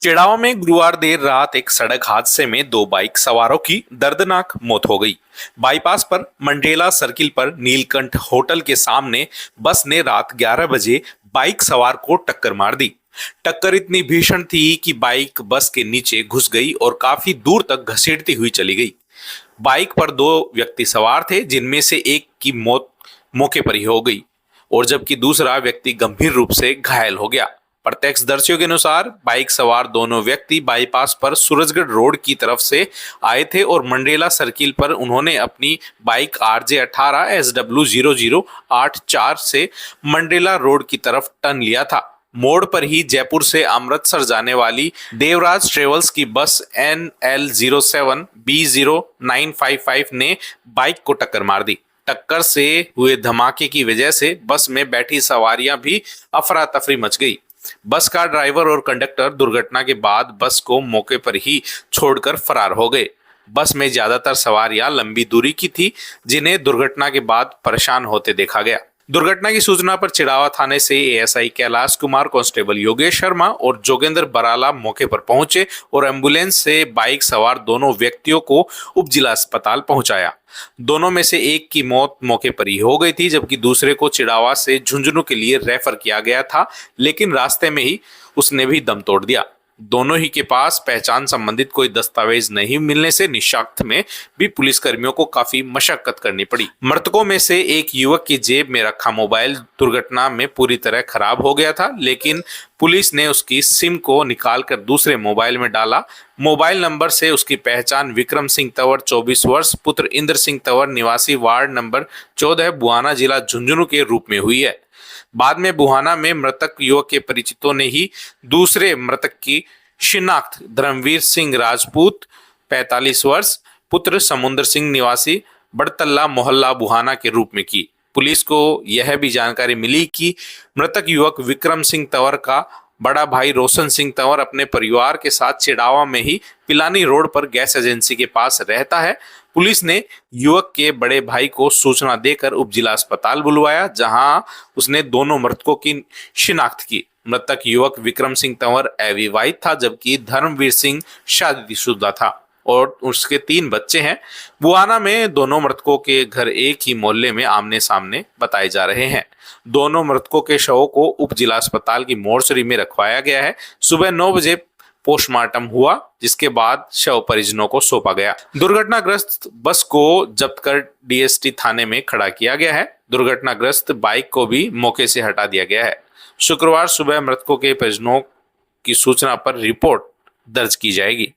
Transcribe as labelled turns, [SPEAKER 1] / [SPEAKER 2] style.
[SPEAKER 1] चिड़ावा में गुरुवार देर रात एक सड़क हादसे में दो बाइक सवारों की दर्दनाक मौत हो गई। बाईपास पर मंडेला सर्किल पर नीलकंठ होटल के सामने बस ने रात 11 बजे बाइक सवार को टक्कर मार दी। टक्कर इतनी भीषण थी कि बाइक बस के नीचे घुस गई और काफी दूर तक घसीटती हुई चली गई। बाइक पर दो व्यक्ति सवार थे, जिनमें से एक की मौत मौके पर ही हो गई और जबकि दूसरा व्यक्ति गंभीर रूप से घायल हो गया। प्रत्यक्षदर्शियों के अनुसार बाइक सवार दोनों व्यक्ति बाईपास पर सूरजगढ़ रोड की तरफ से आए थे और मंडेला सर्किल पर उन्होंने अपनी बाइक RJ18 SW0084 से मंडेला रोड की तरफ टर्न लिया था। मोड़ पर ही जयपुर से अमृतसर जाने वाली देवराज ट्रेवल्स की बस NL07 B0955 ने बाइक को टक्कर मार दी। टक्कर से हुए धमाके की वजह से बस में बैठी सवारियां भी अफरा तफरी मच गई। बस का ड्राइवर और कंडक्टर दुर्घटना के बाद बस को मौके पर ही छोड़कर फरार हो गए। बस में ज्यादातर सवारियां लंबी दूरी की थी, जिन्हें दुर्घटना के बाद परेशान होते देखा गया। दुर्घटना की सूचना पर चिड़ावा थाने से ASI कैलाश कुमार, कांस्टेबल योगेश शर्मा और जोगेंद्र बराला मौके पर पहुंचे और एम्बुलेंस से बाइक सवार दोनों व्यक्तियों को उप जिला अस्पताल पहुंचाया। दोनों में से एक की मौत मौके पर ही हो गई थी, जबकि दूसरे को चिड़ावा से झुंझुनू के लिए रेफर किया गया था, लेकिन रास्ते में ही उसने भी दम तोड़ दिया। दोनों ही के पास पहचान संबंधित कोई दस्तावेज नहीं मिलने से निशाक्त में भी पुलिसकर्मियों को काफी मशक्कत करनी पड़ी। मृतकों में से एक युवक की जेब में रखा मोबाइल दुर्घटना में पूरी तरह खराब हो गया था, लेकिन पुलिस ने उसकी सिम को निकालकर दूसरे मोबाइल में डाला। मोबाइल नंबर से उसकी पहचान विक्रम सिंह तंवर 24 वर्ष पुत्र इंद्र सिंह तंवर निवासी वार्ड नंबर 14 बुहाना जिला झुंझुनू के रूप में हुई है। बाद में बुहाना में मृतक युवक के परिचितों ने ही दूसरे मृतक की शिनाख्त धर्मवीर सिंह राजपूत 45 वर्ष पुत्र समुद्र सिंह निवासी बड़तल्ला मोहल्ला बुहाना के रूप में की। पुलिस को यह भी जानकारी मिली कि मृतक युवक विक्रम सिंह तंवर का बड़ा भाई रोशन सिंह तंवर अपने परिवार के साथ चिड़ावा में ही पिलानी रोड पर गैस एजेंसी के पास रहता है। पुलिस ने युवक के बड़े भाई को सूचना देकर उप जिला अस्पताल बुलवाया, जहां उसने दोनों मृतकों की शिनाख्त की। मृतक युवक विक्रम सिंह तंवर अविवाहित था, जबकि धर्मवीर सिंह शादीशुदा था और उसके 3 बच्चे हैं। बुआना में दोनों मृतकों के घर एक ही मोहल्ले में आमने सामने बताए जा रहे हैं। दोनों मृतकों के शवों को उप जिला अस्पताल की मोर्चरी में रखवाया गया है। सुबह 9 बजे पोस्टमार्टम हुआ, जिसके बाद शव परिजनों को सौंपा गया। दुर्घटनाग्रस्त बस को जब्त कर DST थाने में खड़ा किया गया है। दुर्घटनाग्रस्त बाइक को भी मौके से हटा दिया गया है। शुक्रवार सुबह मृतकों के परिजनों की सूचना पर रिपोर्ट दर्ज की जाएगी।